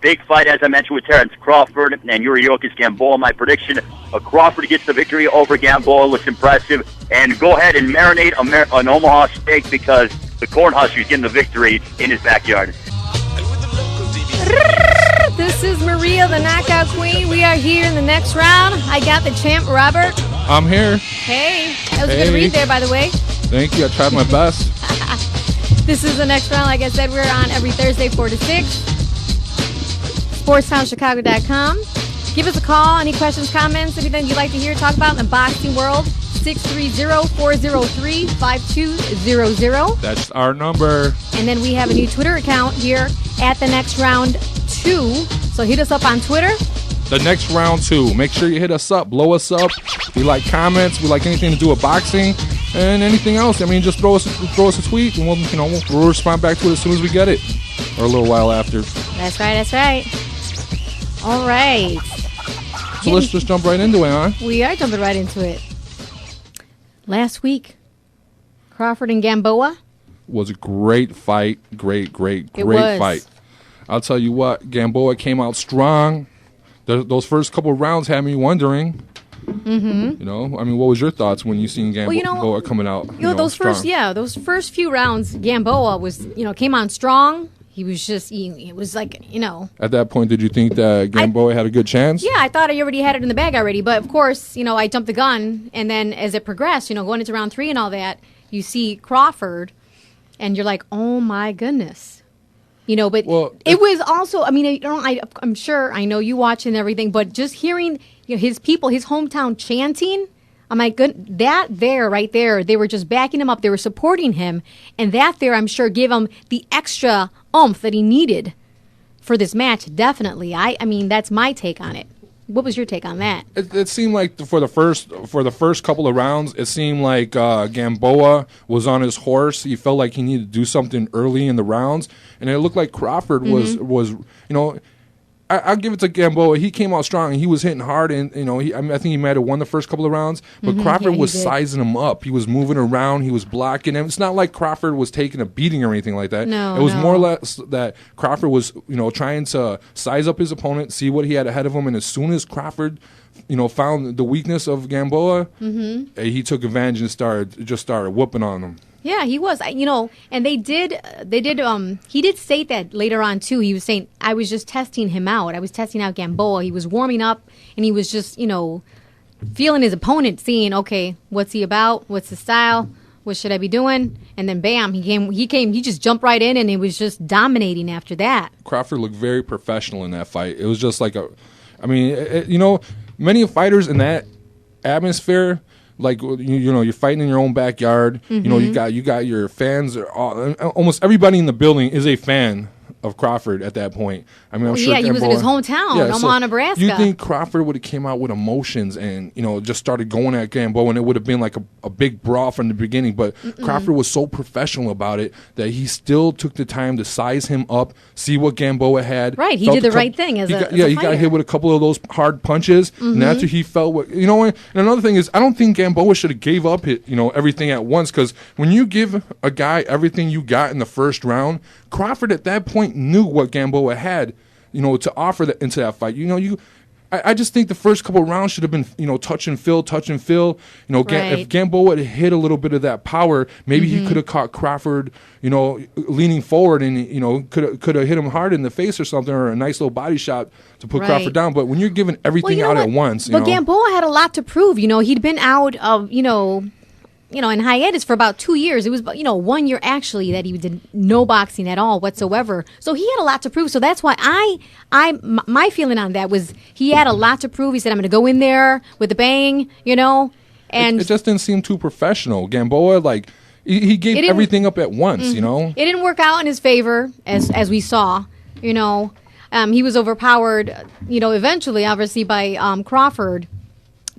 big fight, as I mentioned, with Terrence Crawford and Yuriorkis Gamboa. My prediction, Crawford gets the victory over Gamboa. Looks impressive. And go ahead and marinate an Omaha steak because the corn husker's getting the victory in his backyard. This is Maria, the Knockout Queen. We are here in the next round. I got the champ, Robert. I'm here. Hey. That was a good read there, by the way. Thank you. I tried my best. This is the next round. Like I said, we're on every Thursday, 4 to 6. SportsTownChicago.com. Give us a call. Any questions, comments, anything you'd like to hear, talk about in the boxing world. 630-403-5200. That's our number. And then we have a new Twitter account here at the next round 2. So hit us up on Twitter. The next round 2. Make sure you hit us up, blow us up. We like comments. We like anything to do with boxing and anything else. I mean, just throw us a tweet, and we'll respond back to it as soon as we get it, or a little while after. That's right. All right. So let's just jump right into it, huh? We are jumping right into it. Last week, Crawford and Gamboa was a great fight. Great fight. I'll tell you what, Gamboa came out strong. Those first couple of rounds had me wondering. Mm-hmm. What was your thoughts when you seen Gamboa coming out? Those first few rounds, Gamboa came on strong. He was just, it was like, At that point, did you think that Gamboa had a good chance? Yeah, I thought I already had it in the bag already. But, of course, I jumped the gun. And then as it progressed, going into round 3 and all that, you see Crawford, and you're like, oh, my goodness. But it was also, I'm sure, I know you watch and everything, but just hearing his people, his hometown chanting, I'm like, right there, they were just backing him up. They were supporting him. And that there, I'm sure, gave him the extra oomph that he needed for this match, definitely. I mean, that's my take on it. What was your take on that? It seemed like for the first couple of rounds, it seemed like Gamboa was on his horse. He felt like he needed to do something early in the rounds. And it looked like Crawford was I'll give it to Gamboa. He came out strong, and he was hitting hard, and I think he might have won the first couple of rounds. But Crawford was sizing him up. He was moving around. He was blocking him. It's not like Crawford was taking a beating or anything like that. No, it was more or less that Crawford was trying to size up his opponent, see what he had ahead of him, and as soon as Crawford found the weakness of Gamboa, he took advantage and started whooping on him. Yeah, he was. And he did state that later on, too. He was saying, I was just testing him out. I was testing out Gamboa. He was warming up, and he was just, feeling his opponent, seeing, okay, what's he about? What's the style? What should I be doing? And then, bam, he just jumped right in, and he was just dominating after that. Crawford looked very professional in that fight. It was just like many fighters in that atmosphere, like you're fighting in your own backyard. You got your fans. Almost everybody in the building is a fan of Crawford at that point. I'm sure. Yeah, he was in his hometown, Omaha, Nebraska. You think Crawford would have came out with emotions and just started going at Gamboa, and it would have been like a big brawl from the beginning. But Crawford was so professional about it that he still took the time to size him up, see what Gamboa had. Right, he did the right thing as a fighter. He got hit with a couple of those hard punches, and after he felt what And another thing is, I don't think Gamboa should have gave up everything at once, because when you give a guy everything you got in the first round, Crawford at that point knew what Gamboa had, to offer into that fight. I just think the first couple of rounds should have been, touch and fill. If Gamboa had hit a little bit of that power, maybe he could have caught Crawford, leaning forward, and could have hit him hard in the face or something, or a nice little body shot to put Crawford down. But when you're giving everything out at once, but Gamboa had a lot to prove. He'd been out of in hiatus for about 2 years. It was 1 year actually that he did no boxing at all whatsoever. So he had a lot to prove. So that's why my feeling on that was he had a lot to prove. He said, I'm going to go in there with a bang, and it just didn't seem too professional. Gamboa, he gave everything up at once, It didn't work out in his favor, as we saw, He was overpowered, eventually, obviously, by Crawford.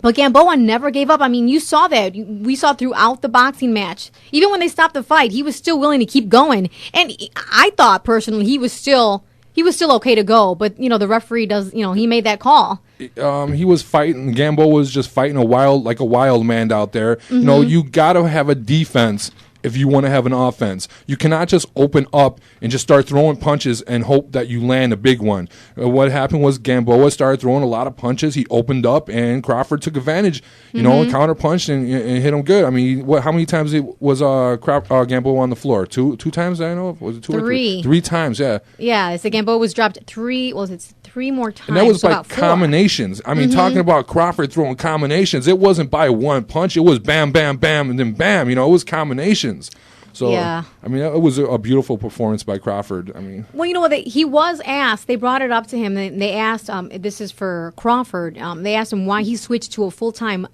But Gamboa never gave up. I mean, you saw that. We saw throughout the boxing match. Even when they stopped the fight, he was still willing to keep going. And I thought, personally, he was still okay to go. But, the referee he made that call. He was fighting. Gamboa was just fighting like a wild man out there. You got to have a defense if you want to have an offense. You cannot just open up and just start throwing punches and hope that you land a big one. What happened was Gamboa started throwing a lot of punches. He opened up, and Crawford took advantage, you know, and counter-punched and hit him good. I mean, how many times was Gamboa on the floor? Two times, I know? Was it two or three? 3 times, yeah. Yeah, so Gamboa was dropped 3 more times. And that was so by about 4. combinations. I mean, talking about Crawford throwing combinations, it wasn't by one punch. It was bam, bam, bam, and then bam. You know, it was combinations. So, yeah. I mean, it was a beautiful performance by Crawford. I mean, well, you know what? He was asked. They brought it up to him. And they asked. This is for Crawford. They asked him why he switched to a full-time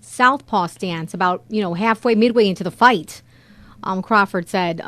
southpaw stance about midway into the fight. Crawford said,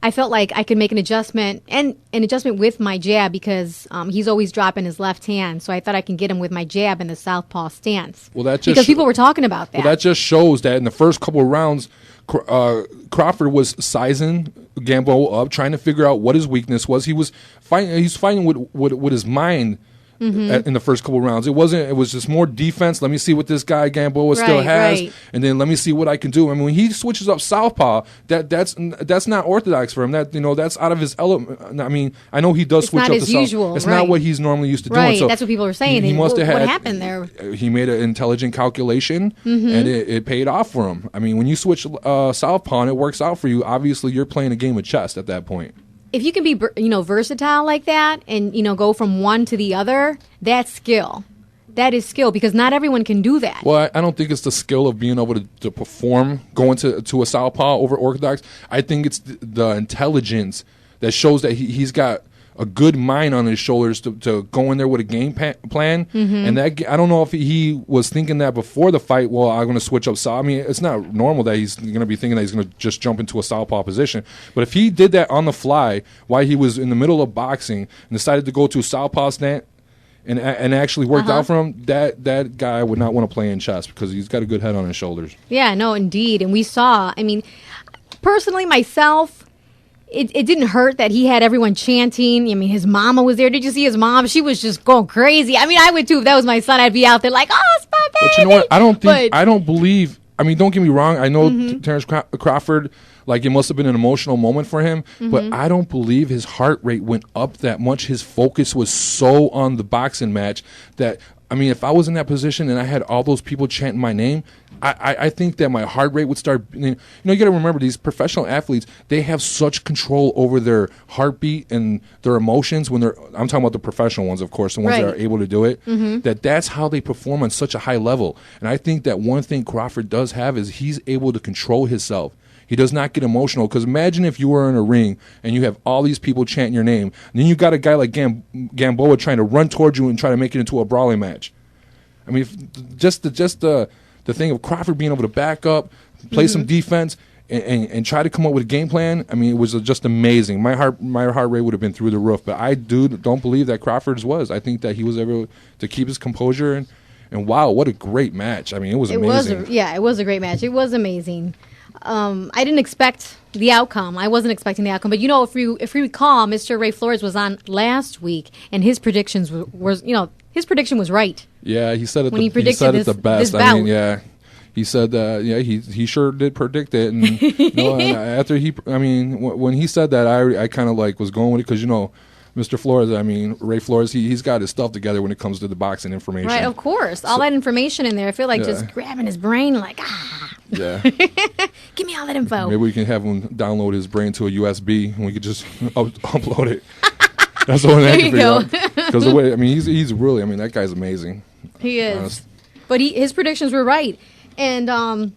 "I felt like I could make an adjustment with my jab because he's always dropping his left hand. So I thought I can get him with my jab in the southpaw stance." Well, that just because people were talking about that. Well, that just shows that in the first couple of rounds, Crawford was sizing Gamboa up, trying to figure out what his weakness was. He was fighting. He's fighting with his mind. In the first couple of rounds, it was just more defense. Let me see what this guy Gamboa still has, and then let me see what I can do. I mean, when he switches up southpaw, that's not orthodox for him. That's out of his element. I mean, I know he does switch up to southpaw. It's not what he's normally used to doing. So that's what people were saying. He must have had. What happened there? He made an intelligent calculation, and it paid off for him. I mean, when you switch southpaw and it works out for you, obviously you're playing a game of chess at that point. If you can be, versatile like that and, go from one to the other, that's skill. That is skill because not everyone can do that. Well, I don't think it's the skill of being able to perform going to a southpaw over orthodox. I think it's the intelligence that shows that he's got a good mind on his shoulders to go in there with a game plan. And that I don't know if he was thinking that before the fight. Well, I'm going to switch up south. I mean, it's not normal that he's going to be thinking that he's going to just jump into a southpaw position. But if he did that on the fly while he was in the middle of boxing and decided to go to a southpaw stand and actually worked out for him, that guy would not want to play in chess because he's got a good head on his shoulders. Yeah, no, indeed. And we saw, I mean, personally, myself, It didn't hurt that he had everyone chanting. I mean, his mama was there. Did you see his mom? She was just going crazy. I mean, I would too. If that was my son, I'd be out there like, "Oh, it's my baby." But you know what? I don't believe. I mean, don't get me wrong. I know Terrence Crawford, like it must have been an emotional moment for him. But I don't believe his heart rate went up that much. His focus was so on the boxing match that. I mean, if I was in that position and I had all those people chanting my name, I think that my heart rate would start. You got to remember these professional athletes; they have such control over their heartbeat and their emotions when they're. I'm talking about the professional ones, of course, the ones that are able to do it. That's how they perform on such a high level. And I think that one thing Crawford does have is he's able to control himself. He does not get emotional because imagine if you were in a ring and you have all these people chanting your name, and then you got a guy like Gamboa trying to run towards you and try to make it into a brawling match. I mean, just the thing of Crawford being able to back up, play some defense, and try to come up with a game plan. I mean, it was just amazing. My heart rate would have been through the roof, but I don't believe that Crawford's was. I think that he was able to keep his composure and wow, what a great match! I mean, it was amazing. It was a great match. It was amazing. I didn't expect the outcome. I wasn't expecting the outcome. But, if we recall, Mr. Ray Flores was on last week, and his predictions his prediction was right. Yeah, he said it. When he predicted it the best. I mean, yeah, he said he sure did predict it. And after when he said that, I kind of like was going with it because Mr. Flores, I mean, Ray Flores, he's got his stuff together when it comes to the boxing information. Right, of course. All that information in there. I feel like just grabbing his brain like, Yeah. Give me all that info. Maybe we can have him download his brain to a USB and we could just upload it. That's the only thing I can figure out. Because the way, I mean, he's really, I mean, that guy's amazing. He is. Honest. But his predictions were right. And, I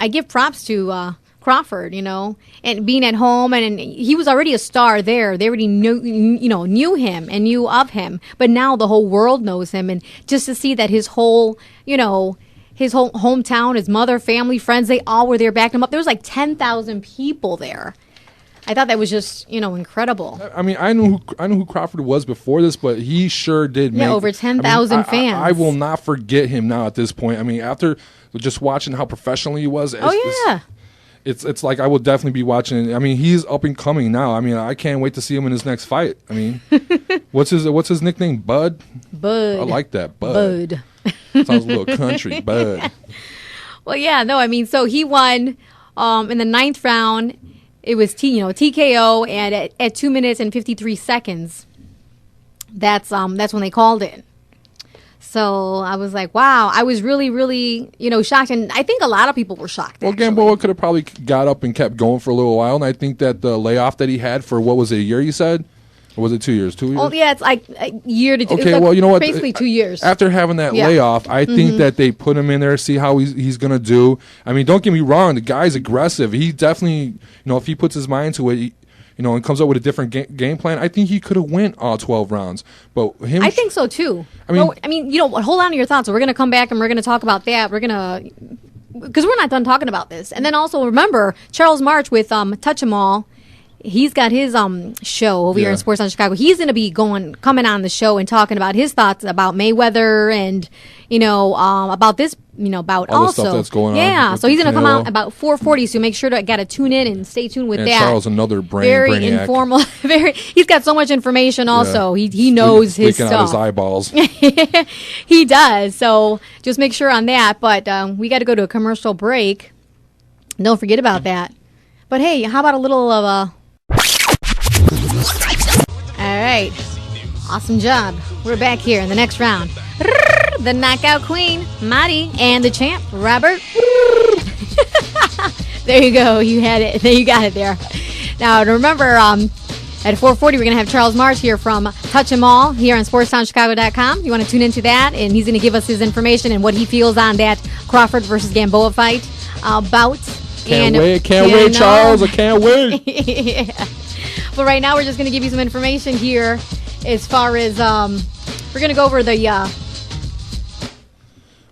give props to Crawford, and being at home, and he was already a star there. They already knew him and knew of him, but now the whole world knows him, and just to see that his whole hometown, his mother, family, friends, they all were there backing him up. There was like 10,000 people there. I thought that was just, incredible. I mean, I knew who Crawford was before this, but he sure did make over 10,000 fans. I will not forget him now at this point. I mean, after just watching how professional he was. It's like I will definitely be watching. I mean, he's up and coming now. I mean, I can't wait to see him in his next fight. I mean, what's his nickname? Bud? Bud. I like that. Bud. Sounds a little country. Bud. Well, yeah, no, I mean, so he won in the 9th round, it was TKO, and at 2 minutes and 53 seconds, that's when they called it. So I was like, wow. I was really, really, shocked. And I think a lot of people were shocked. Well, Gamboa could have probably got up and kept going for a little while. And I think that the layoff that he had for, what was it, a year, you said? Or was it 2 years? 2 years? Oh, yeah, it's like a year to 2 years. Okay, well, you know what? Basically 2 years. After having that layoff, I think that they put him in there, see how he's going to do. I mean, don't get me wrong. The guy's aggressive. He definitely, if he puts his mind to it, and comes up with a different game plan, I think he could have went all 12 rounds. But him, I think so too. Hold on to your thoughts. We're going to come back and we're going to talk about that. We're going to, because we're not done talking about this. And then also remember Charles March with Touch 'Em All. He's got his show over here in Sports on Chicago. He's going to be coming on the show and talking about his thoughts about Mayweather and about this bout all also. The stuff that's going on. Yeah, so he's going to come out about 4:40. So make sure to get a tune in and stay tuned with that. Charles, another very brainiac. Informal. He's got so much information. Also, he knows his stuff. Out his eyeballs. He does. So just make sure on that. But we got to go to a commercial break. Don't forget about that. But hey, how about a little of a. All right. Awesome job. We're back here in the next round. The knockout queen, Marty, and the champ, Robert. There you go. You had it. You got it there. Now, remember, at 4:40, we're going to have Charles March here from Touch 'Em All here on SportsTownChicago.com. You want to tune into that, and he's going to give us his information and what he feels on that Crawford versus Gamboa fight bout. Can't wait, Charles. I can't wait. Yeah. But right now, we're just going to give you some information here as far as we're going to go over the.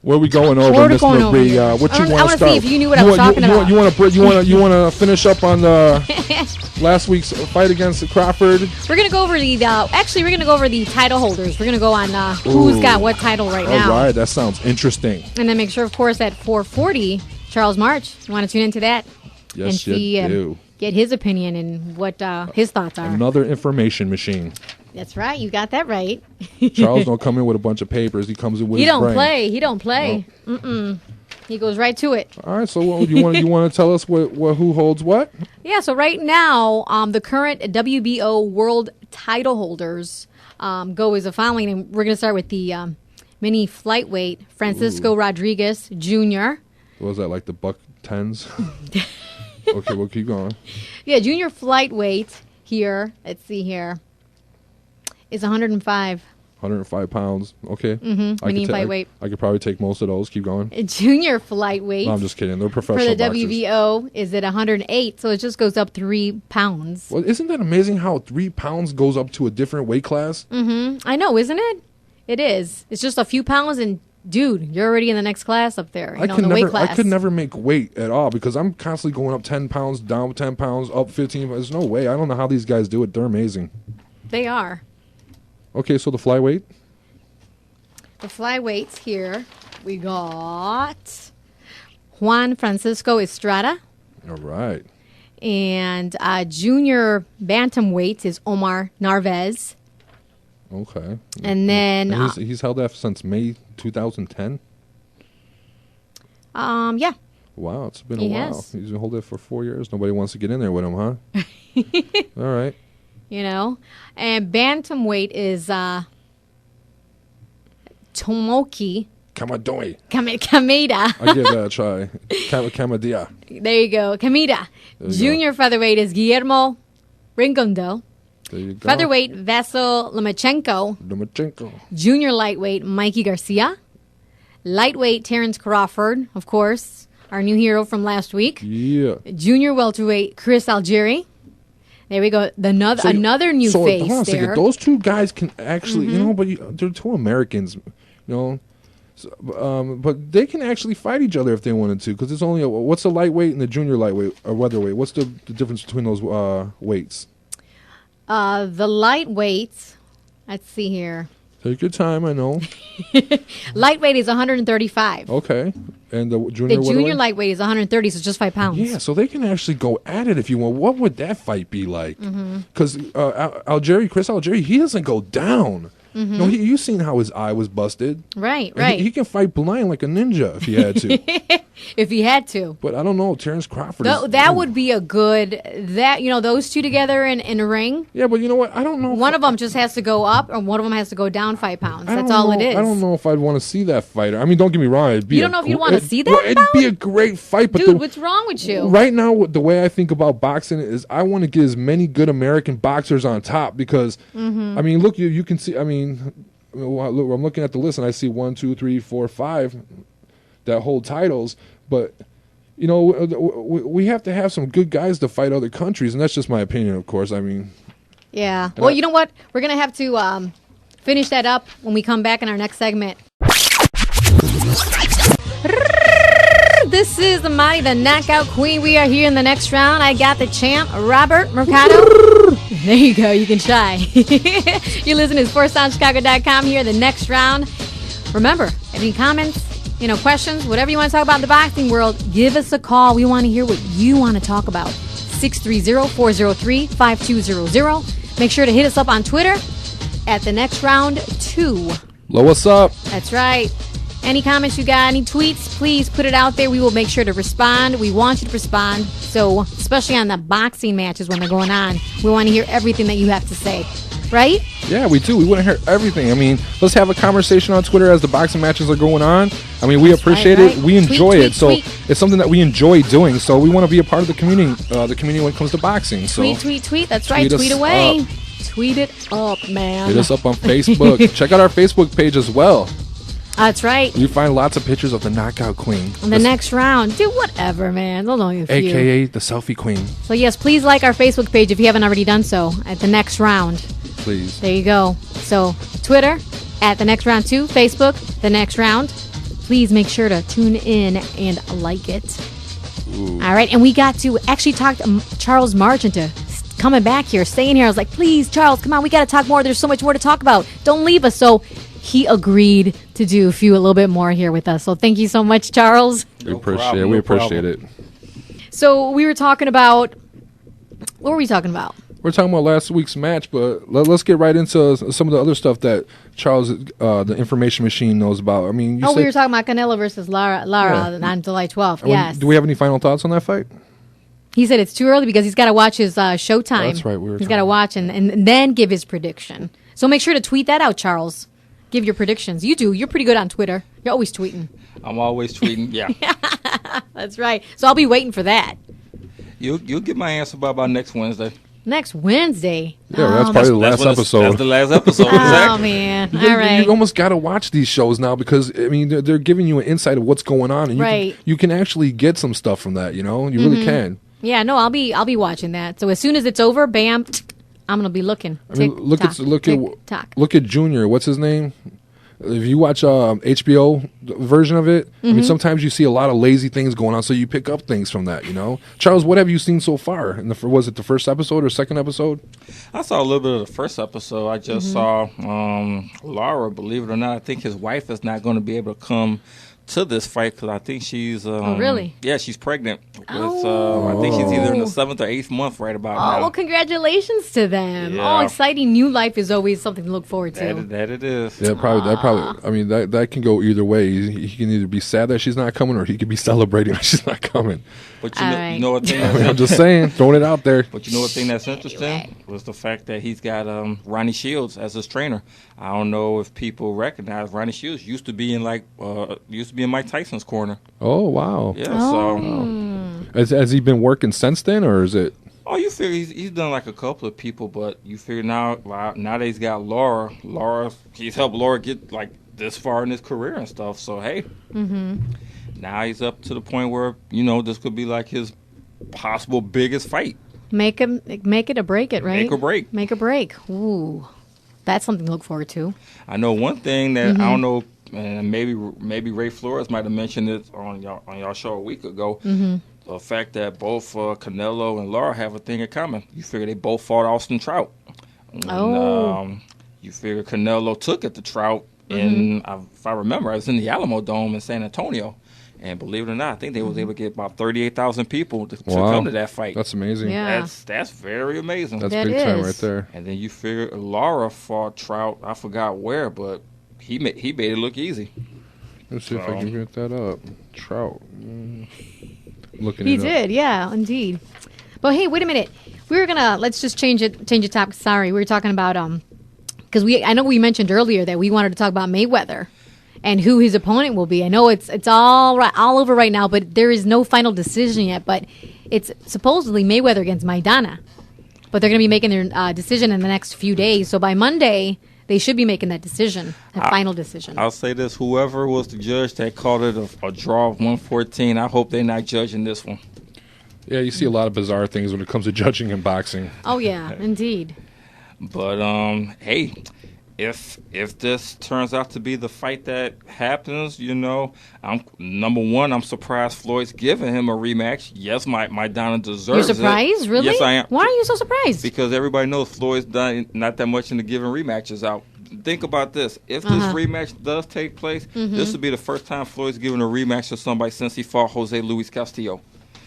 Where are we going over, Miss Marie? What you want to start? I want to see if you knew what I was talking about. You want to finish up on last week's fight against Crawford? We're going to go over we're going to go over the title holders. We're going to go on who's got what title right now. All right, that sounds interesting. And then make sure, of course, at 4:40, Charles March. You want to tune into that? Yes, and see, you do. Get his opinion and what his thoughts are. Another information machine. That's right. You got that right. Charles don't come in with a bunch of papers. He comes in with his brain. He don't play. No. He goes right to it. All right. So you want to tell us who holds what? Yeah. So right now, the current WBO world title holders go as the following. And we're going to start with the mini flyweight Francisco Rodriguez Jr. What was that, like the buck tens? Okay, well, keep going. Yeah, junior flyweight here. Let's see here. Is 105. 105 pounds. Okay. Mm-hmm. Mini flyweight. I could probably take most of those. Keep going. Junior flyweight. No, I'm just kidding. They're professional for the boxers. WBO is at 108, so it just goes up 3 pounds. Well, isn't that amazing how 3 pounds goes up to a different weight class? Mm-hmm. I know, isn't it? It is. It's just a few pounds, and dude, you're already in the next class up there. I could never make weight at all because I'm constantly going up 10 pounds, down 10 pounds, up 15. There's no way. I don't know how these guys do it. They're amazing. They are. Okay, so the flyweight. The flyweights here, we got Juan Francisco Estrada. All right. And junior bantamweight is Omar Narvaez. Okay. And then he's held that since May 2010. Yeah. Wow, it's been a while. He's been holding it for 4 years. Nobody wants to get in there with him, huh? All right. You know, and bantamweight is Tomoki Kameda. I give that a try. Kameda. There you go, Kameda. Junior featherweight is Guillermo Ringondo. There you go. Featherweight Vasyl Lomachenko. Junior lightweight Mikey Garcia. Lightweight Terrence Crawford, of course, our new hero from last week. Yeah. Junior welterweight Chris Algieri. There we go. Another new face hold on a there. second. Those two guys can actually, but they're two Americans, but they can actually fight each other if they wanted to, because it's only what's the lightweight and the junior lightweight or weatherweight? What's the difference between those weights? The lightweight, let's see here. Take your time, I know. Lightweight is 135. Okay. And the junior lightweight is 130, so just 5 pounds. Yeah, so they can actually go at it if you want. What would that fight be like? Because Chris Algieri, he doesn't go down. No, you seen how his eye was busted. Right, And right. He can fight blind like a ninja if he had to. If he had to. But I don't know, Terrence Crawford. That would be a good, those two together in a ring. Yeah, but you know what? I don't know. One of them just has to go up, or one of them has to go down 5 pounds. I That's don't all know- it is. I don't know if I'd want to see that fighter. I mean, don't get me wrong. It'd be You don't know if you'd want to see that It'd be a great fight, but Dude, what's wrong with you? right now, the way I think about boxing is I want to get as many good American boxers on top because, I mean, look, you can see, I mean, look, I'm looking at the list and I see 1, 2, 3, 4, 5 that hold titles, but you know, we have to have some good guys to fight other countries, and that's just my opinion, of course. I mean, Yeah. Well, you know what? We're going to have to finish that up when we come back in our next segment. This is the Mighty, the Knockout Queen. We are here in the next round. I got the champ, RobertJCMercado. There you go. You can try. You're listening to SportsOnChicago.com here in the next round. Remember, any comments, questions, whatever you want to talk about in the boxing world, give us a call. We want to hear what you want to talk about. 630-403-5200. Make sure to hit us up on Twitter at the next round 2. Lo, what's up? That's right. Any comments you got, any tweets, please put it out there. We will make sure to respond. We want you to respond. So, especially on the boxing matches when they're going on, we want to hear everything that you have to say. Right? Yeah, we do. We want to hear everything. I mean, let's have a conversation on Twitter as the boxing matches are going on. I mean, we appreciate right. it. We enjoy Tweet, it. So tweet. it's something that we enjoy doing. So we want to be a part of the community when it comes to boxing. So Tweet. That's right. Tweet us away. up. Tweet it up, man. Hit us up on Facebook. Check out our Facebook page as well. That's right. You find lots of pictures of the Knockout Queen. In the next round, do whatever, man. They'll know you. AKA the Selfie Queen. So, yes, please like our Facebook page if you haven't already done so at the next round. Please. There you go. So, Twitter at the next round 2, Facebook, the next round. Please make sure to tune in and like it. Ooh. All right. And we got to actually talk to Charles March into coming back here, staying here. I was like, please, Charles, come on. We got to talk more. There's so much more to talk about. Don't leave us. So, he agreed to do a little bit more here with us. So thank you so much, Charles. We appreciate it. So we were talking about, what were we talking about? We're talking about last week's match, but let's get right into some of the other stuff that Charles, the information machine, knows about. I mean, we were talking about Canelo versus Lara on July 12th. Yes. Do we have any final thoughts on that fight? He said it's too early because he's got to watch his Showtime. Oh, that's right. He's got to watch and then give his prediction. So make sure to tweet that out, Charles. Give your predictions. You do. You're pretty good on Twitter. You're always tweeting. I'm always tweeting. Yeah. That's right. So I'll be waiting for that. You'll get my answer by next Wednesday. Next Wednesday. Yeah, that's probably the last episode. That's the last episode. Oh, Exactly. man. All right. You almost got to watch these shows now because, I mean, they're giving you an insight of what's going on. And you can actually get some stuff from that, You really can. Yeah, no, I'll be watching that. So as soon as it's over, bam, I'm gonna be looking. I mean, look at Junior. What's his name? If you watch HBO version of it, I mean, sometimes you see a lot of lazy things going on, so you pick up things from that. Charles, what have you seen so far? Was it the first episode or second episode? I saw a little bit of the first episode. I just saw Laura. Believe it or not, I think his wife is not going to be able to come to this fight because I think she's oh, really? Yeah, she's pregnant with I think she's either in the 7th or 8th month right about now. Well, congratulations to them. Yeah. Oh, exciting new life is always something to look forward to. That it is. Yeah, probably. I mean, that can go either way. He can either be sad that she's not coming, or he could be celebrating that she's not coming. But you know what thing? I'm just saying, throwing it out there. But you know what thing that's interesting was the fact that he's got Ronnie Shields as his trainer. I don't know if people recognize Ronnie Shields used to be in Mike Tyson's corner. Oh wow! Yeah. So has he been working since then, or is it? Oh, you figure he's done like a couple of people, but you figure now that he's got Laura, he's helped Laura get like this far in his career and stuff. So hey, now he's up to the point where this could be like his possible biggest fight. Make it or break it, right? Make or break. Ooh, that's something to look forward to. I know one thing that I don't know, and maybe Ray Flores might have mentioned it on y'all show a week ago. The fact that both Canelo and Lara have a thing in common. You figure they both fought Austin Trout. And, you figure Canelo took it to Trout, and if I remember, I was in the Alamo Dome in San Antonio. And believe it or not, I think they was able to get about 38,000 people to Wow. come to that fight. That's amazing. Yeah. That's very amazing. That's That big time is. right there. And then you figure Lara fought Trout. I forgot where, but he made it look easy. Let's see if I can get that up. Trout. Looking He it up. did, yeah, indeed. But hey, wait a minute. Let's just change the topic. Sorry, we were talking about because I know we mentioned earlier that we wanted to talk about Mayweather and who his opponent will be. I know it's all over right now, but there is no final decision yet. But it's supposedly Mayweather against Maidana, but they're going to be making their decision in the next few days. So by Monday, they should be making that decision, final decision. I'll say this: whoever was the judge that called it a draw of 114, I hope they're not judging this one. Yeah, you see a lot of bizarre things when it comes to judging in boxing. Oh yeah, indeed. But hey, if this turns out to be the fight that happens, I'm number one. I'm surprised Floyd's giving him a rematch. Yes, Maidana deserves You're surprised, it. really? Yes, I am. Why are you so surprised? Because everybody knows Floyd's not that much into giving rematches out. Think about this. If this rematch does take place, this would be the first time Floyd's giving a rematch to somebody since he fought Jose Luis Castillo.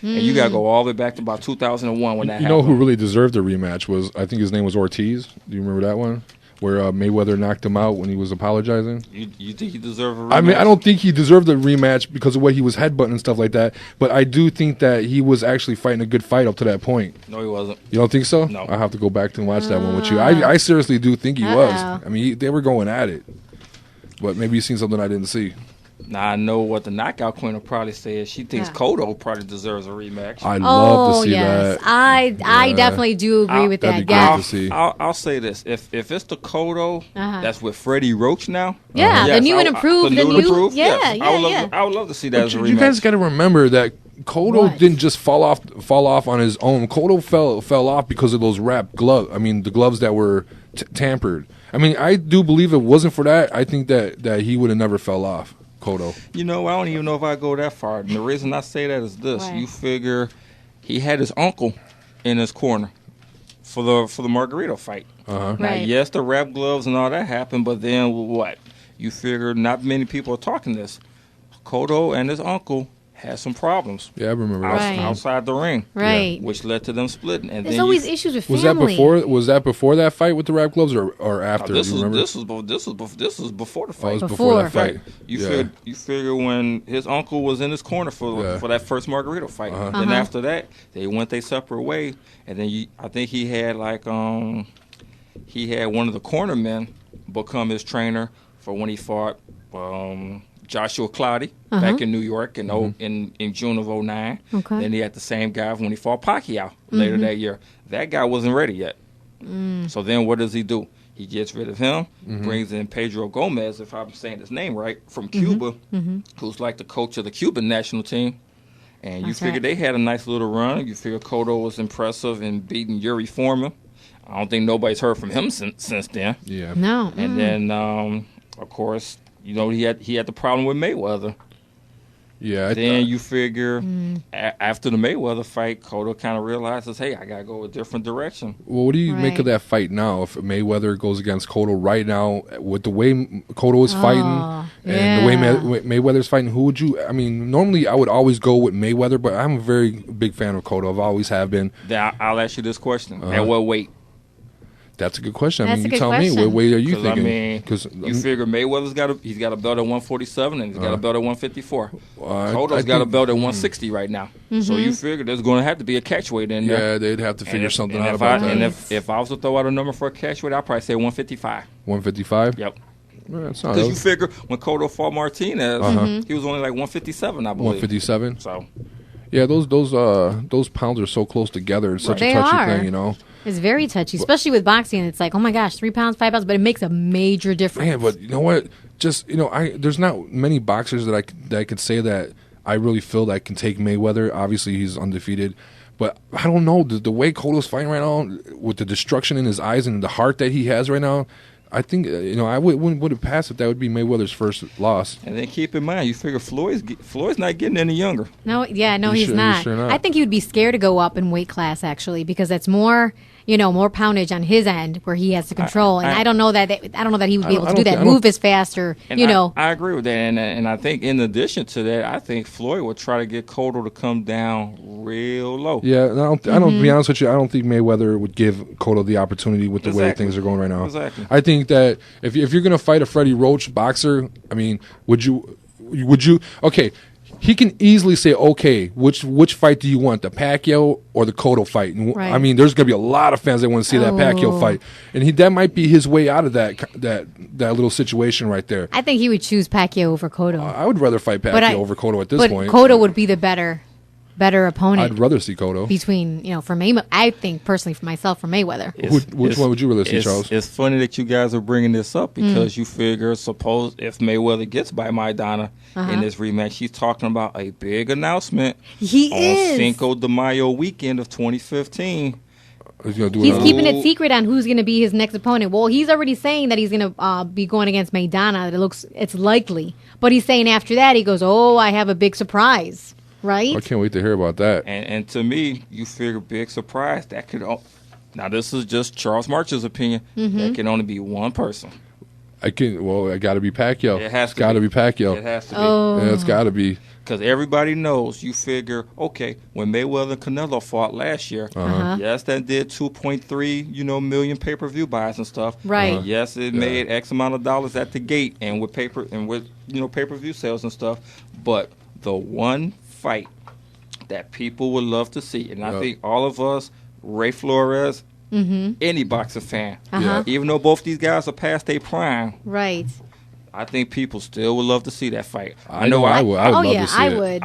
And you got to go all the way back to about 2001 when that happened. You know who really deserved the rematch was, I think his name was Ortiz. Do you remember that one? Where Mayweather knocked him out when he was apologizing. You think he deserved a rematch? I mean, I don't think he deserved a rematch because of what he was headbutting and stuff like that. But I do think that he was actually fighting a good fight up to that point. No, he wasn't. You don't think so? No. I'll have to go back and watch that one with you. I seriously do think he was. Uh-oh. I mean, they were going at it. But maybe you've seen something I didn't see. Now, I know what the knockout queen will probably say is she thinks Cotto probably deserves a rematch. I'd love to see yes. that. I definitely do agree with that'd that. be Yeah. great to see. I'll say this: if it's the Cotto that's with Freddie Roach now, Yeah, the new and improved. the new and improved, Yeah, yes, yeah, I would love to see that as a rematch. You guys got to remember that Cotto What? didn't just fall off on his own. Cotto fell off because of those wrapped gloves. I mean, the gloves that were tampered. I mean, I do believe if it wasn't for that, I think that he would have never fell off. Cotto. I don't even know if I go that far. And the reason I say that is this: Why? you figure he had his uncle in his corner for the Margarito fight. Now, Right. yes, the wrap gloves and all that happened, but then what? You figure not many people are talking this. Cotto and his uncle had some problems Yeah, I remember Right. that. outside the ring, Right. which led to them splitting. And There's then always issues with Was family. that before that fight with the wrap gloves or after? This Do you was remember? this was before the Oh, it fight. was before that Before. fight. You figure when his uncle was in his corner for that first Margarito fight. Then after that, they went their separate way, and then I think he had he had one of the cornermen become his trainer for when he fought Joshua Cloudy back in New York in June of 2009. Okay. Then he had the same guy when he fought Pacquiao later that year. That guy wasn't ready yet. So then what does he do? He gets rid of him, brings in Pedro Gomez, if I'm saying his name right, from Cuba, who's like the coach of the Cuban national team. And you That's figure right. they had a nice little run. You figure Cotto was impressive in beating Yuri Foreman. I don't think nobody's heard from him since then. Yeah. No. And then, of course, he had the problem with Mayweather. Yeah. Then you figure after the Mayweather fight, Cotto kind of realizes, hey, I got to go a different direction. Well, what do you make Right. of that fight now? If Mayweather goes against Cotto right now, with the way Cotto is fighting and the way Mayweather's fighting, who would you? I mean, normally I would always go with Mayweather, but I'm a very big fan of Cotto. I've always have been. Then I'll ask you this question: at what weight? That's a good question. That's I mean, a you good tell me, question. what weight are you 'Cause, thinking? I mean, 'Cause, you figure Mayweather's he's got a belt at 147 and he's got a belt at 154. Cotto's I got a think- belt at 160 right now. So you figure there's going to have to be a catch weight in there. yeah, they'd have to figure something and out if about I, that. And if I was to throw out a number for a catch weight, I'd probably say 155. 155. Yep. That's not Because you figure when Cotto fought Martinez, he was only like 157, I believe. 157. So Yeah, those pounds are so close together. It's such They a touchy are. thing, you know. It's very touchy, especially with boxing. It's like, oh my gosh, 3 pounds, 5 pounds, but it makes a major difference. Man, but you know what? Just there's not many boxers that I could say that I really feel that can take Mayweather. Obviously, he's undefeated, but I don't know the way Cotto's fighting right now with the destruction in his eyes and the heart that he has right now. I think I wouldn't have passed if that would be Mayweather's first loss. and then keep in mind, you figure Floyd's not getting any younger. No, yeah, no, He's he's sure- not. he's sure not. I think he would be scared to go up in weight class, actually, because that's more, more poundage on his end where he has to control. And I don't know that he would be able to do that. Move as fast or I agree with that, and I think in addition to that, I think Floyd would try to get Cotto to come down real low. Yeah, and I don't. To be honest with you, I don't think Mayweather would give Cotto the opportunity with the way things are going right now. Exactly. I think that if you're going to fight a Freddie Roach boxer, I mean, would you? Okay. He can easily say, okay, which fight do you want, the Pacquiao or the Cotto fight? And right. I mean, there's going to be a lot of fans that want to see that Pacquiao fight. And that might be his way out of that little situation right there. I think he would choose Pacquiao over Cotto. I would rather fight Pacquiao over Cotto at this point. But Cotto would be the better opponent. I'd rather see Cotto. Between, for Mayweather, I think personally for myself, for Mayweather. Which one would you rather see, Charles? It's funny that you guys are bringing this up because you figure, suppose if Mayweather gets by Maidana in this rematch, he's talking about a big announcement on Cinco de Mayo weekend of 2015. He's keeping it secret on who's going to be his next opponent. Well, he's already saying that he's going to be going against Maidana. It's likely. But he's saying after that, he goes, I have a big surprise. Right? I can't wait to hear about that. And to me, you figure big surprise. That could now this is just Charles March's opinion. That can only be one person. It got to be Pacquiao. It has to be Pacquiao. It has to be. Yeah, it's got to be. Because everybody knows, you figure, okay, when Mayweather and Canelo fought last year, yes, that did 2.3, million pay-per-view buys and stuff. Right. Yes, it made X amount of dollars at the gate and with pay-per-view sales and stuff. But the one fight that people would love to see, and I think all of us, Ray Flores, any boxing fan, even though both these guys are past their prime, right? I think people still would love to see that fight. I know I would. I would love to see it. Would.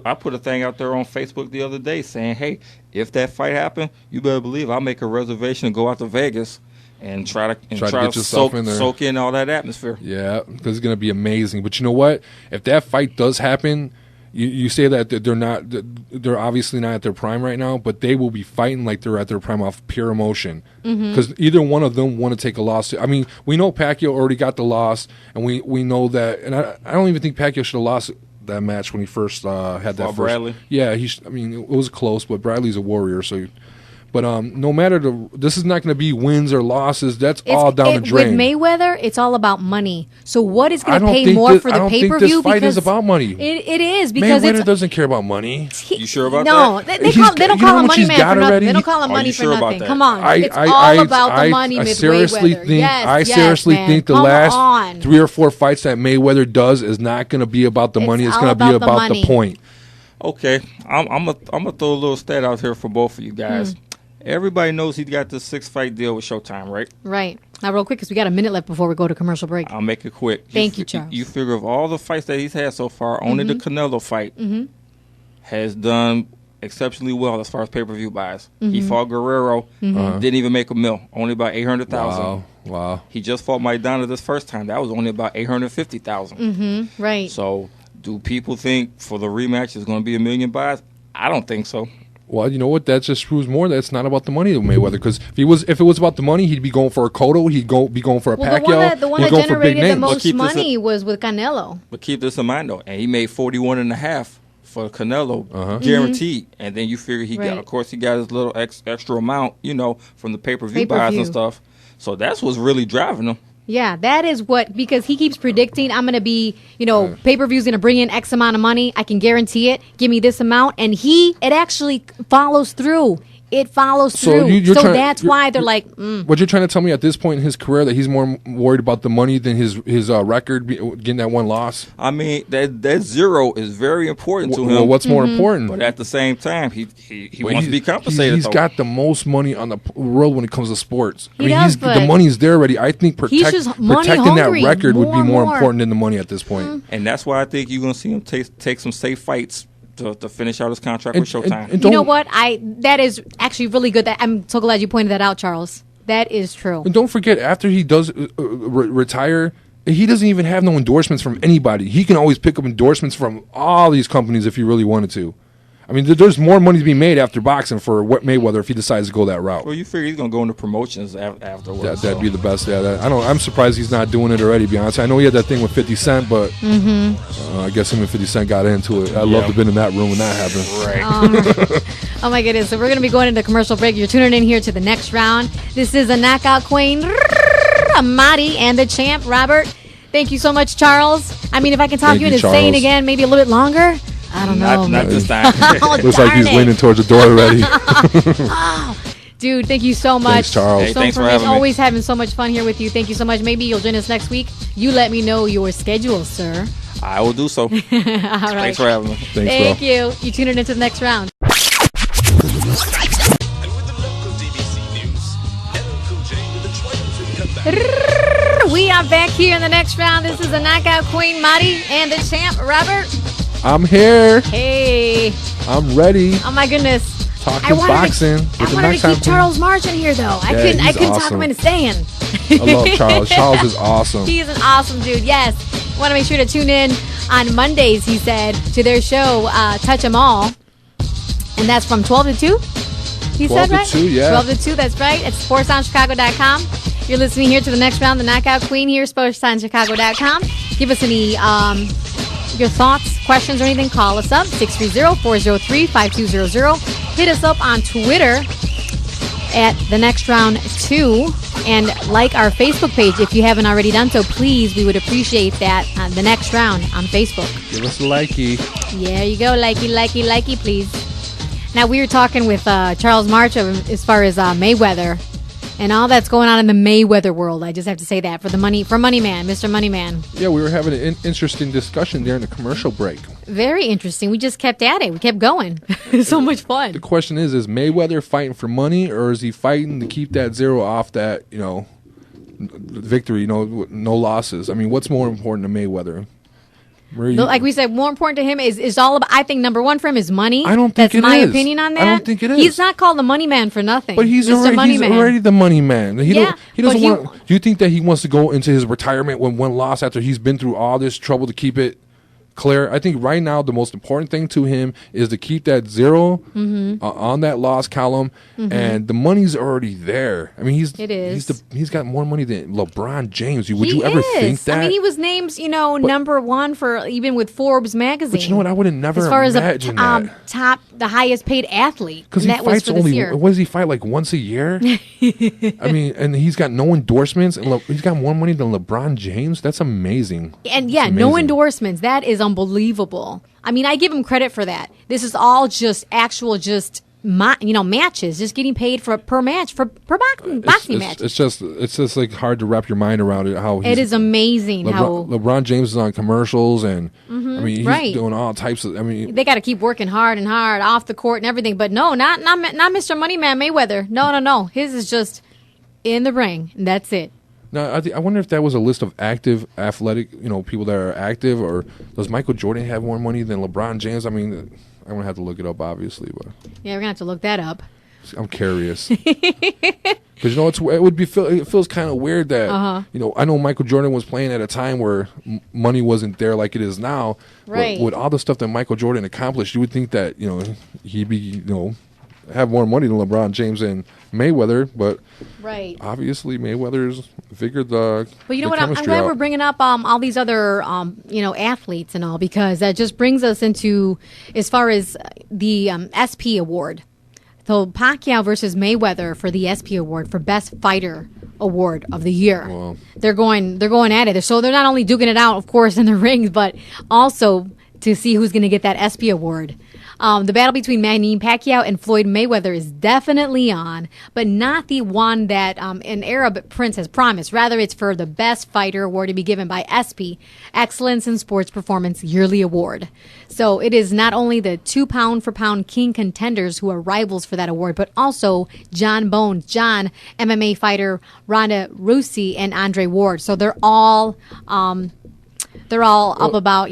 I put a thing out there on Facebook the other day saying, hey, if that fight happened, you better believe I'll make a reservation and go out to Vegas and try to soak in all that atmosphere. Yeah, because it's going to be amazing. But you know what? If that fight does happen, you say that they're obviously not at their prime right now, but they will be fighting like they're at their prime off pure emotion. Because either one of them want to take a loss. I mean, we know Pacquiao already got the loss, and we know that. And I don't even think Pacquiao should have lost that match when he first had that first. Bradley. Yeah, it was close, but Bradley's a warrior, so. But no matter this is not going to be wins or losses. That's all down the drain. With Mayweather, it's all about money. So what is going to pay more for the pay per view? I don't think this fight is about money. It is because Mayweather doesn't care about money. You sure about that? No, they don't call him money man for nothing. They don't call him money for nothing. Come on, it's all about the money. I seriously think the last 3 or 4 fights that Mayweather does is not going to be about the money. It's going to be about the point. Okay, I'm gonna throw a little stat out here for both of you guys. Everybody knows he's got this 6-fight deal with Showtime, right? Right. Now, real quick, because we got a minute left before we go to commercial break. I'll make it quick. Thank you, Charles. You figure of all the fights that he's had so far, only the Canelo fight has done exceptionally well as far as pay-per-view buys. He fought Guerrero, didn't even make a mil, only about 800,000. Wow. He just fought Maidana this first time. That was only about 850,000. Right. So, do people think for the rematch it's going to be 1 million buys? I don't think so. Well, you know what? That just proves more that it's not about the money of Mayweather. Because if it was about the money, he'd be going for a Cotto. He'd be going for a Pacquiao. The one that generated the most money was with Canelo. But keep this in mind, though, and he made 41.5 for Canelo, guaranteed. And then you figure he got his little extra amount, from the pay-per-view buys and stuff. So that's what's really driving him. Yeah, that is because he keeps predicting I'm going to be, pay-per-view's going to bring in X amount of money. I can guarantee it. Give me this amount. And it actually follows through. It follows through. So that's why they're like, What you're trying to tell me at this point in his career that he's more worried about the money than his record, getting that one loss? I mean, that zero is very important to him. Well, what's more important? But at the same time, he wants to be compensated. He's got the most money on the world when it comes to sports. The money's there already. I think protecting that record would be more important than the money at this point. And that's why I think you're going to see him take some safe fights to finish out his contract with Showtime. And you know what? That is actually really good. I'm so glad you pointed that out, Charles. That is true. And don't forget, after he does retire, he doesn't even have no endorsements from anybody. He can always pick up endorsements from all these companies if he really wanted to. I mean, there's more money to be made after boxing for Mayweather if he decides to go that route. Well, you figure he's going to go into promotions afterwards. That'd be the best. Yeah, I'm surprised he's not doing it already, to be honest. I know he had that thing with 50 Cent, but I guess him and 50 Cent got into it. I'd love to have been in that room when that happened. Right. Oh my goodness. So we're going to be going into commercial break. You're tuning in here to the next round. This is a knockout queen, Marty, and the champ, Robert. Thank you so much, Charles. I mean, if I can talk you into saying again maybe a little bit longer, I don't know. Not this time. Looks like he's leaning towards the door already. Dude, thank you so much. Thanks, Charles. Hey, thanks for having me. Always having so much fun here with you. Thank you so much. Maybe you'll join us next week. You let me know your schedule, sir. I will do so. All right. Thanks for having me. Thank bro. you. You tune in into the next round. And with the local DBC news, LL Cool J with a triumphant comeback. We are back here in the next round. This is the knockout queen, Marty, and the champ, Robert. I'm here. Hey. I'm ready. Oh my goodness. Talking boxing. I wanted to keep Charles March in here though. I couldn't talk him into staying. I love Charles. Charles is awesome. He's an awesome dude. Yes. Want to make sure to tune in on Mondays, he said, to their show, Touch 'Em All. And that's from 12 to 2? He 12 said, to right? 2, yeah. 12 to 2, that's right. It's sportsonchicago.com. You're listening here to the next round, the knockout queen here, sportsonchicago.com. Give us any your thoughts, questions, or anything. Call us up, 630-403-5200. Hit us up on Twitter at the next round 2. And like our Facebook page if you haven't already done so. Please, we would appreciate that. The next round on Facebook. Give us a likey. There you go. Likey, please. Now, we were talking with Charles March as far as Mayweather and all that's going on in the Mayweather world. I just have to say that for Money Man, Mr. Moneyman. Yeah, we were having an interesting discussion during the commercial break. Very interesting. We just kept at it. We kept going. So much fun. The question is Mayweather fighting for money, or is he fighting to keep that zero off that, victory, no losses? I mean, what's more important to Mayweather? Like we said, more important to him is all about, I think number one for him is money. I don't think That's my opinion on that. I don't think it is. He's not called the money man for nothing. But he's Mr. already the money man. He Yeah, doesn't want. Do you think that he wants to go into his retirement with one loss after he's been through all this trouble to keep it clear? I think right now the most important thing to him is to keep that zero on that loss column, and the money's already there. I mean, he's got more money than LeBron James. Would you ever think that? I mean, he was named, number one for even with Forbes magazine. But you know what? I would have never as far as imagined that. The highest paid athlete. Because he fights what does he fight, like once a year? I mean, and he's got no endorsements, and he's got more money than LeBron James. That's amazing. And yeah, no endorsements. That is unbelievable. I mean, I give him credit for that. This is all just matches, just getting paid per match for boxing match. It's just like hard to wrap your mind around it. It is amazing how LeBron James is on commercials, and I mean, he's doing all types of. I mean, they got to keep working hard and hard off the court and everything. But no, not Mr. Moneyman Mayweather. No. His is just in the ring, and that's it. Now, I wonder if that was a list of active, athletic, people that are active, or does Michael Jordan have more money than LeBron James? I mean, I'm going to have to look it up, obviously. But yeah, we're going to have to look that up. I'm curious. Because, it feels kind of weird that, I know Michael Jordan was playing at a time where money wasn't there like it is now. Right. But with all the stuff that Michael Jordan accomplished, you would think that, he'd be, have more money than LeBron James and Mayweather, but obviously Mayweather's figured the. But you know what? I'm glad we're bringing up all these other athletes and all, because that just brings us into as far as the SP award. So Pacquiao versus Mayweather for the SP award for Best Fighter Award of the year. Wow. They're going at it. So they're not only duking it out, of course, in the rings, but also to see who's going to get that SP award. The battle between Manny Pacquiao and Floyd Mayweather is definitely on, but not the one that an Arab prince has promised. Rather, it's for the Best Fighter Award to be given by SP, Excellence in Sports Performance Yearly Award. So it is not only the 2 pound-for-pound king contenders who are rivals for that award, but also John Bones, MMA fighter Ronda Rousey, and Andre Ward. So they're all up about,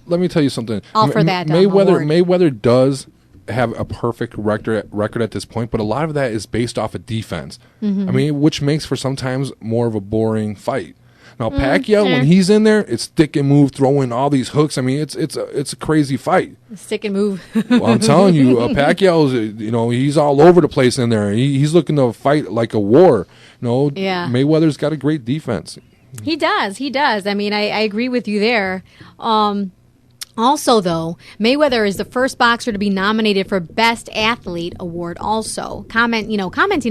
Let me tell you something. All for that Mayweather does have a perfect record at this point, but a lot of that is based off of defense. I mean, which makes for sometimes more of a boring fight. Now Pacquiao, when he's in there, it's stick and move, throwing all these hooks. I mean, it's a crazy fight. Stick and move. Well, I'm telling you, Pacquiao's he's all over the place in there. He's looking to fight like a war. Mayweather's got a great defense. He does. I mean, I agree with you there. Also, though, Mayweather is the first boxer to be nominated for Best Athlete award also. Commenting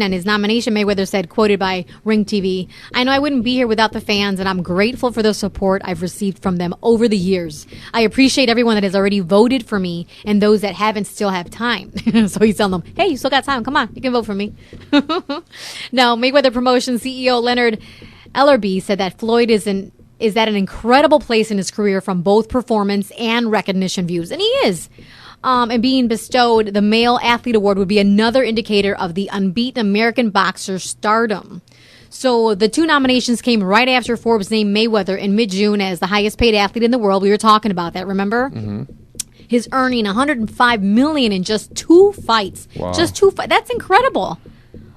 on his nomination, Mayweather said, quoted by Ring TV, "I know I wouldn't be here without the fans, and I'm grateful for the support I've received from them over the years. I appreciate everyone that has already voted for me and those that haven't still have time." So he's telling them, hey, you still got time. Come on, you can vote for me. Now, Mayweather Promotions CEO Leonard Ellerby said that Floyd is at an incredible place in his career from both performance and recognition views. And he is. And being bestowed the Male Athlete Award would be another indicator of the unbeaten American boxer's stardom. So the two nominations came right after Forbes named Mayweather in mid-June as the highest paid athlete in the world. We were talking about that, remember? Mm-hmm. His earning $105 million in just 2 fights. Wow. Just 2 fights. That's incredible.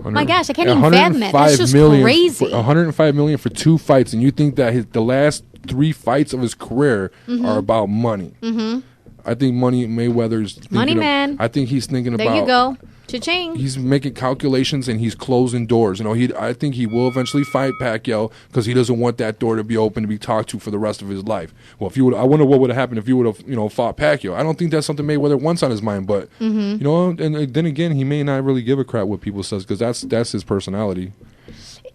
My gosh, I can't even fathom that. That's just crazy. $105 million for 2 fights, and you think that the last 3 fights of his career are about money. Mm-hmm. I think Mayweather's money man. I think he's thinking about. There you go. Cha-ching. He's making calculations and he's closing doors. I think he will eventually fight Pacquiao because he doesn't want that door to be open to be talked to for the rest of his life. Well, I wonder what would have happened if he would have, fought Pacquiao. I don't think that's something Mayweather wants on his mind, but and then again, he may not really give a crap what people says because that's his personality.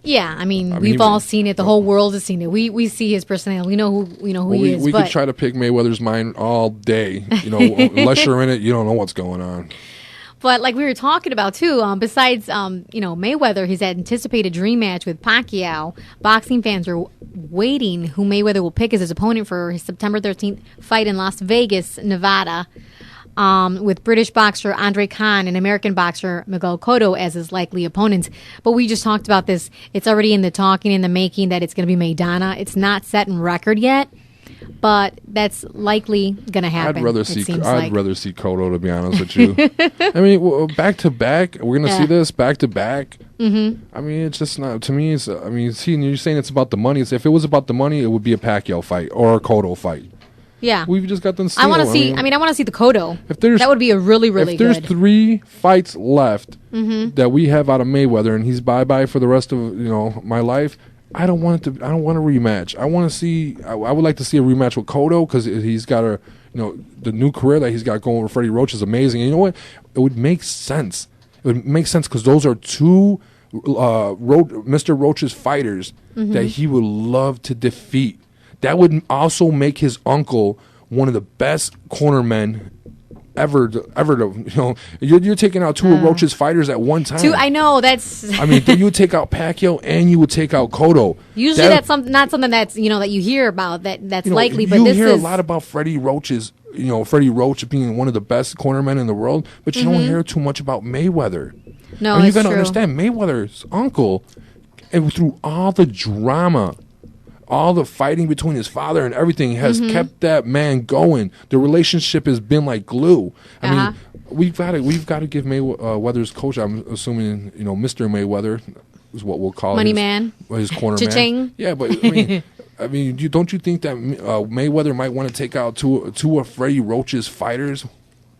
Yeah, I mean we've all seen it. The whole world has seen it. We see his personality. We know who he is. We could try to pick Mayweather's mind all day. Unless you're in it, you don't know what's going on. But like we were talking about too, besides Mayweather, his anticipated dream match with Pacquiao, boxing fans are waiting who Mayweather will pick as his opponent for his September 13th fight in Las Vegas, Nevada, with British boxer Andre Khan and American boxer Miguel Cotto as his likely opponents. But we just talked about this. It's already in the talking, in the making, that it's going to be Maidana. It's not set in record yet. But that's likely going to happen. I'd rather see Cotto, to be honest with you. I mean, back to back, we're going to see this back to back. Mm-hmm. I mean, it's just not, to me, you're saying it's about the money. If it was about the money, it would be a Pacquiao fight or a Cotto fight. Yeah. We've just got them. I want to see the Cotto. That would be a really, really good. If there's 3 fights left that we have out of Mayweather and he's bye-bye for the rest of, my life, I don't want a rematch. I want to see. I would like to see a rematch with Cotto because he's got the new career that he's got going with Freddie Roach is amazing. And you know what? It would make sense. It would make sense because those are 2 Mr. Roach's fighters that he would love to defeat. That would also make his uncle one of the best cornermen ever. You're taking out 2 of Roach's fighters at one time. 2, I know that's. I mean, you would take out Pacquiao and you would take out Cotto. Usually, that's not something that's that you hear about that's likely. But you this hear is a lot about Freddie Roach's. Freddie Roach being one of the best cornermen in the world, but you don't hear too much about Mayweather. No, you got to understand Mayweather's uncle, and through all the drama, all the fighting between his father and everything has kept that man going. The relationship has been like glue. I mean, we've got to give Mayweather's coach. I'm assuming Mr. Mayweather is what we'll call Money Man, his corner Cha-ching. man. Yeah, but I mean, don't you think that Mayweather might want to take out two of Freddie Roach's fighters?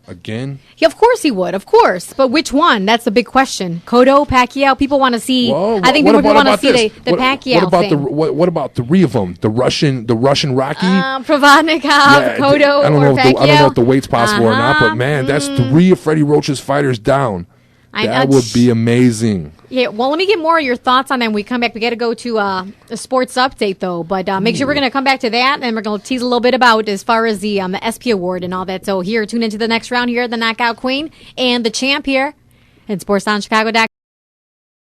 Again? Yeah, of course he would. Of course. But which one? That's the big question. Cotto, Pacquiao. People want to see. I think people want to see the Pacquiao thing. What about 3 of them? The Russian Rocky? Provodnikov, Cotto, I don't or Pacquiao. I don't know if the weight's possible or not, but man, that's 3 of Freddie Roach's fighters down. That would be amazing. Yeah, well, let me get more of your thoughts on that when we come back. We got to go to a sports update, though. But make sure we're going to come back to that, and we're going to tease a little bit about as far as the SP Award and all that. So here, tune into the next round here, the Knockout Queen and the champ here at SportsOnChicago.com.